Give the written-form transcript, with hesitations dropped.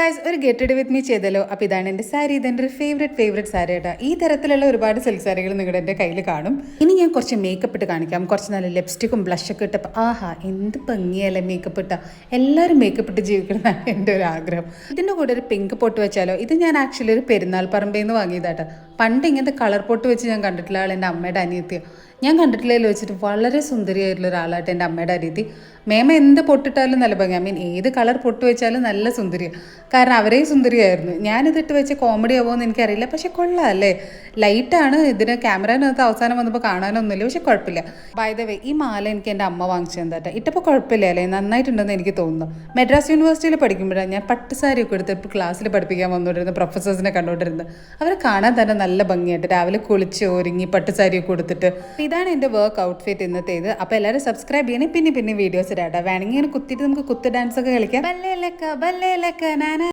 Guys, ഒരു get ready with me ചെയ്തല്ലോ. അപ്പോൾ ഇതാണ് എൻ്റെ സാരി. ഇതെൻ്റെ ഒരു ഫേവറേറ്റ് സാരി കേട്ടോ. ഈ തരത്തിലുള്ള ഒരുപാട് സിൽക്ക് സാരികൾ നിങ്ങളുടെ എൻ്റെ കയ്യിൽ കാണും. ഇനി ഞാൻ കുറച്ച് മേക്കപ്പ് ഇട്ട് കാണിക്കാം. കുറച്ച് നല്ല ലിപ്സ്റ്റിക്കും ബ്ലഷൊക്കെ ഇട്ടപ്പോൾ ആഹാ എന്ത് ഭംഗിയല്ലേ മേക്കപ്പ് ഇട്ടാൽ. എല്ലാവരും മേക്കപ്പ് ഇട്ട് ജീവിക്കണമെന്നാണ് എൻ്റെ ഒരു ആഗ്രഹം. ഇതിൻ്റെ കൂടെ ഒരു പിങ്ക് പൊട്ട് വെച്ചാലോ. ഇത് ഞാൻ ആക്ച്വലി ഒരു പെരുന്നാൾ പറമ്പിൽ നിന്ന് വാങ്ങിയതാട്ടോ. പണ്ട് ഇങ്ങനത്തെ കളർ പൊട്ട് വെച്ച് ഞാൻ കണ്ടിട്ടില്ല. ആൾ എൻ്റെ അമ്മയുടെ അനിയത്തിയോ ഞാൻ കണ്ടിട്ടില്ലല്ലോ വെച്ചിട്ട് വളരെ സുന്ദരിയായിട്ടുള്ള ഒരാളായിട്ട് എൻ്റെ അമ്മയുടെ അനിയത്തി. മേമ എന്ത് പൊട്ടിട്ടാലും നല്ല ഭംഗി. ഏത് കളർ പൊട്ട് വെച്ചാലും നല്ല സുന്ദരിയാണ്. കാരണം അവരേ സുന്ദരിയായിരുന്നു. ഞാനിതിട്ട് വെച്ച് കോമഡി ആവുമോ എന്ന് എനിക്കറിയില്ല. പക്ഷെ കൊള്ളാം അല്ലേ. ലൈറ്റാണ്. ഇതിന് ക്യാമറേനകത്ത് അവസാനം വന്നപ്പോൾ കാണാനൊന്നുമില്ല. പക്ഷെ കുഴപ്പമില്ല. ബൈ ദ വേ, ഈ മാല എനിക്ക് എൻ്റെ അമ്മ വാങ്ങിച്ചു തന്നിട്ട് ഇട്ടപ്പോൾ കുഴപ്പമില്ല അല്ലേ, നന്നായിട്ടുണ്ടെന്ന് എനിക്ക് തോന്നുന്നു. മദ്രാസ് യൂണിവേഴ്സിറ്റിയിൽ പഠിക്കുമ്പോഴാണ് ഞാൻ പട്ടുസാരിയൊക്കെ എടുത്ത് ഇപ്പോൾ ക്ലാസ്സിൽ പഠിപ്പിക്കാൻ വന്നുകൊണ്ടിരുന്ന പ്രൊഫസേഴ്സിനെ കണ്ടുകൊണ്ടിരുന്നത്. അവരെ കാണാൻ തന്നെ നല്ല ഭംഗിയായിട്ട് രാവിലെ കുളിച്ച് ഒരുങ്ങി പട്ടുസാരിയൊക്കെ കൊടുത്തിട്ട്. ഇതാണ് എൻ്റെ വർക്ക് ഔട്ട്ഫിറ്റ് ഇന്നത്തേത്. അപ്പോൾ എല്ലാവരും സബ്സ്ക്രൈബ് ചെയ്യണേ. പിന്നെ വീഡിയോസ് ഇടാം. വേണമെങ്കിൽ ഇങ്ങനെ കുത്തിയിട്ട് നമുക്ക് കുത്ത് ഡാൻസ് ഒക്കെ കളിക്കാം. ബല്ലേലക്ക ബല്ലേലക്ക നാന.